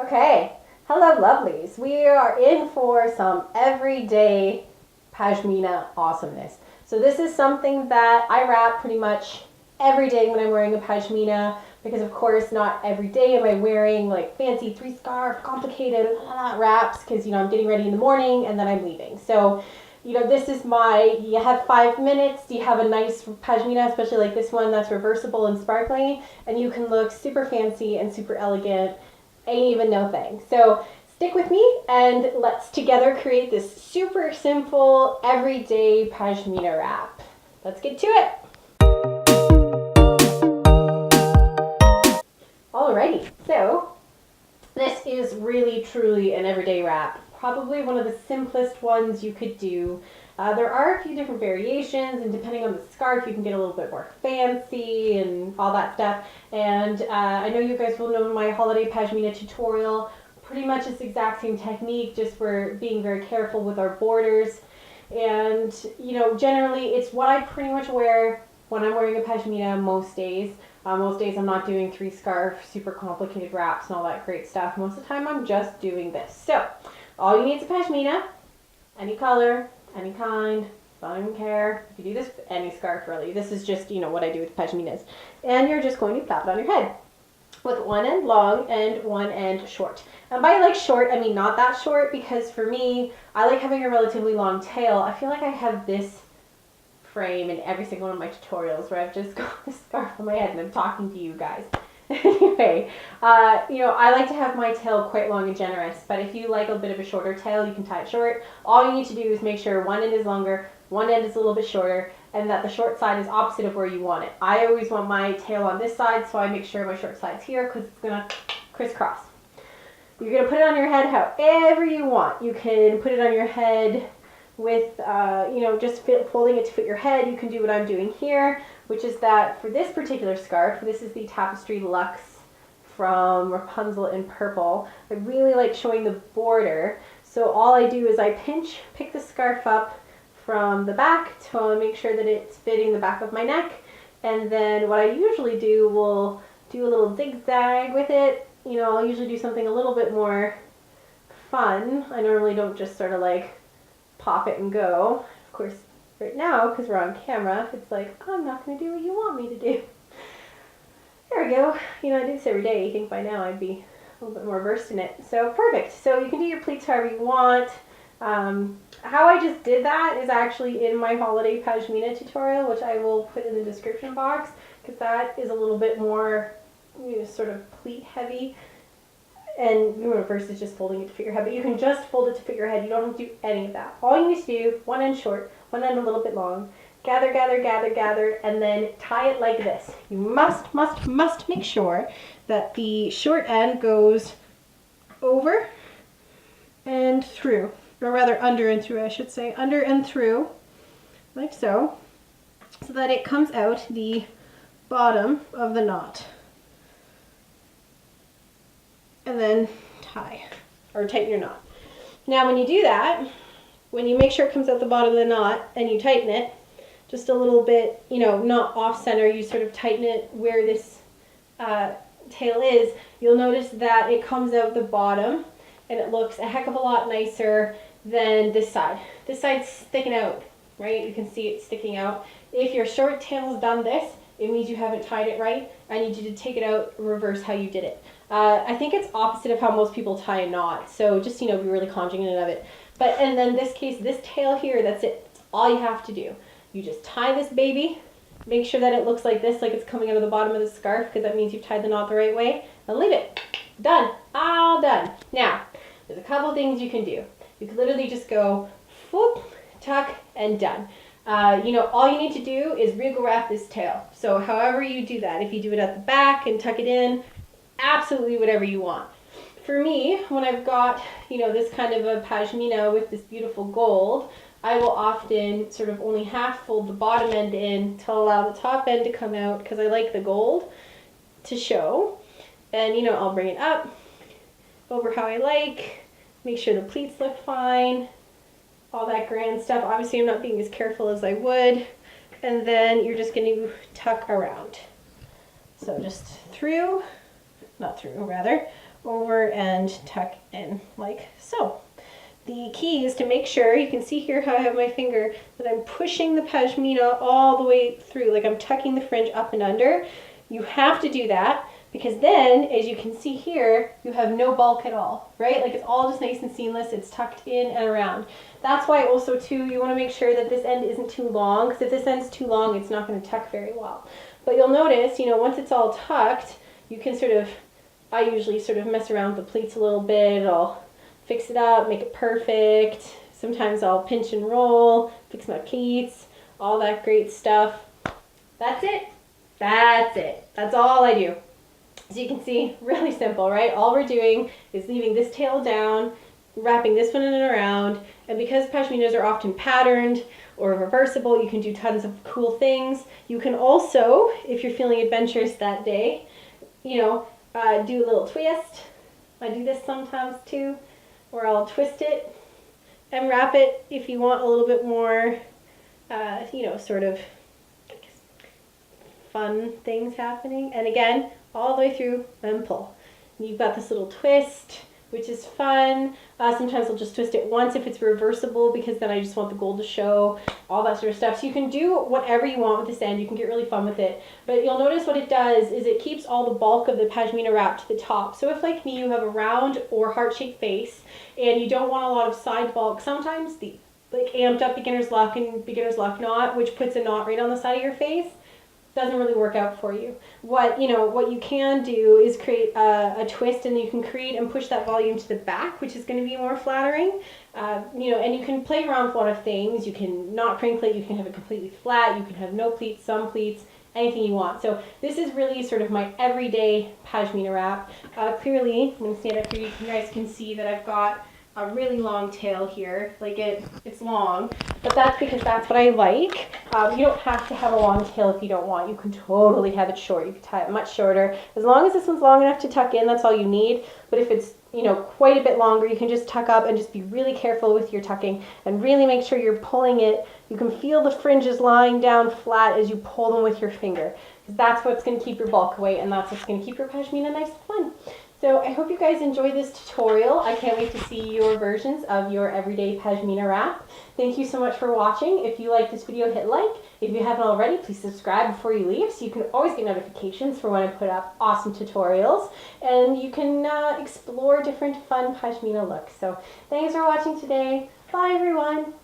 Okay, hello lovelies. We are in for some everyday Pashmina awesomeness. So this is something that I wrap pretty much every day when I'm wearing a Pashmina, because of course not every day am I wearing like fancy 3-scarf, complicated wraps, because I'm getting ready in the morning and then I'm leaving. So this is you have 5 minutes, you have a nice Pashmina, especially like this one that's reversible and sparkly, and you can look super fancy and super elegant. Ain't even no thing. So stick with me and let's together create this super simple everyday Pashmina wrap. Let's get to it. Alrighty, so this is really truly an everyday wrap. Probably one of the simplest ones you could do. There are a few different variations, and depending on the scarf, you can get a little bit more fancy and all that stuff. And I know you guys will know my holiday Pashmina tutorial. Pretty much it's the exact same technique, just we're being very careful with our borders. And generally it's what I pretty much wear when I'm wearing a Pashmina most days. Most days I'm not doing 3-scarf, super complicated wraps and all that great stuff. Most of the time I'm just doing this. So all you need is a Pashmina, any color, any kind, don't even care. You can do this with any scarf really. This is just, what I do with Pashminas. And you're just going to plop it on your head with one end long and one end short. And by like short, I mean not that short, because for me, I like having a relatively long tail. I feel like I have this frame in every single one of my tutorials where I've just got the scarf on my head and I'm talking to you guys. Anyway, I like to have my tail quite long and generous, but if you like a bit of a shorter tail, you can tie it short. All you need to do is make sure one end is longer, one end is a little bit shorter, and that the short side is opposite of where you want it. I always want my tail on this side, so I make sure my short side's here because it's going to crisscross. You're going to put it on your head however you want. You can put it on your head with, just folding it to fit your head. You can do what I'm doing here, which is that for this particular scarf, this is the Tapestry Luxe from Wrapunzel in purple. I really like showing the border. So all I do is I pick the scarf up from the back to make sure that it's fitting the back of my neck. And then what I usually do, will do a little zigzag with it. I'll usually do something a little bit more fun. I normally don't just sort of like pop it and go. Of course, right now, because we're on camera, it's like, I'm not going to do what you want me to do. There we go. I do this every day. You think by now I'd be a little bit more versed in it. So perfect. So you can do your pleats however you want. How I just did that is actually in my holiday Pashmina tutorial, which I will put in the description box, because that is a little bit more sort of pleat heavy. And versus just folding it to fit your head, but you can just fold it to fit your head. You don't have to do any of that. All you need to do, one end short, one end a little bit long, gather, gather, gather, gather, and then tie it like this. You must make sure that the short end goes over and through, or rather under and through, I should say, under and through, like so that it comes out the bottom of the knot. And then tie or tighten your knot. Now when you do that, when you make sure it comes out the bottom of the knot and you tighten it just a little bit, not off center, you sort of tighten it where this tail is, you'll notice that it comes out the bottom and it looks a heck of a lot nicer than this side. This side's sticking out, right? You can see it sticking out. If your short tail's done this, it means you haven't tied it right. I need you to take it out, reverse how you did it. I think it's opposite of how most people tie a knot, so just, be really cognizant of it. And then this case, this tail here, that's it. That's all you have to do. You just tie this baby, make sure that it looks like this, like it's coming out of the bottom of the scarf, because that means you've tied the knot the right way, and leave it. Done. All done. Now, there's a couple things you can do. You can literally just go, whoop, tuck, and done. All you need to do is wriggle wrap this tail. So however you do that, if you do it at the back and tuck it in, absolutely whatever you want. For me, when I've got, this kind of a Pashmina with this beautiful gold, I will often sort of only half fold the bottom end in to allow the top end to come out, because I like the gold to show. And, I'll bring it up over how I like, make sure the pleats look fine, all that grand stuff. Obviously, I'm not being as careful as I would. And then you're just going to tuck around. So just through, not through, rather, over and tuck in like so. The key is to make sure, you can see here how I have my finger, that I'm pushing the pashmina all the way through, like I'm tucking the fringe up and under. You have to do that because then, as you can see here, you have no bulk at all, right? Like it's all just nice and seamless, it's tucked in and around. That's why also too, you want to make sure that this end isn't too long, because if this end's too long, it's not going to tuck very well. But you'll notice, you know, once it's all tucked, you can sort of, I usually sort of mess around with the pleats a little bit. I'll fix it up, make it perfect. Sometimes I'll pinch and roll, fix my pleats, all that great stuff. That's it. That's it. That's all I do. As you can see, really simple, right? All we're doing is leaving this tail down, wrapping this one in and around, and because pashminas are often patterned or reversible, you can do tons of cool things. You can also, if you're feeling adventurous that day, you know, do a little twist. I do this sometimes too, where I'll twist it and wrap it if you want a little bit more, you know, sort of fun things happening. And again, all the way through and pull. You've got this little twist, which is fun. Sometimes I'll just twist it once if it's reversible, because then I just want the gold to show, all that sort of stuff. So you can do whatever you want with this end. You can get really fun with it. But you'll notice what it does is it keeps all the bulk of the pashmina wrap to the top. So if, like me, you have a round or heart-shaped face and you don't want a lot of side bulk, sometimes the like amped up beginner's luck and beginner's luck knot, which puts a knot right on the side of your face, doesn't really work out for you. What you can do is create a twist, and you can create and push that volume to the back, which is going to be more flattering. And you can play around with a lot of things. You can not crinkle it, you can have it completely flat, you can have no pleats, some pleats, anything you want. So this is really sort of my everyday pashmina wrap. Clearly, I'm going to stand up here, you guys can see that I've got a really long tail here. Like it's long, but that's because that's what I like. You don't have to have a long tail if you don't want. You can totally have it short. You can tie it much shorter. As long as this one's long enough to tuck in, that's all you need. But if it's, you know, quite a bit longer, you can just tuck up and just be really careful with your tucking and really make sure you're pulling it. You can feel the fringes lying down flat as you pull them with your finger, because that's what's going to keep your bulk away, and that's what's going to keep your pashmina nice and fun. So I hope you guys enjoyed this tutorial. I can't wait to see your versions of your everyday pashmina wrap. Thank you so much for watching. If you like this video, hit like. If you haven't already, please subscribe before you leave so you can always get notifications for when I put up awesome tutorials. And you can explore different fun pashmina looks. So thanks for watching today. Bye everyone.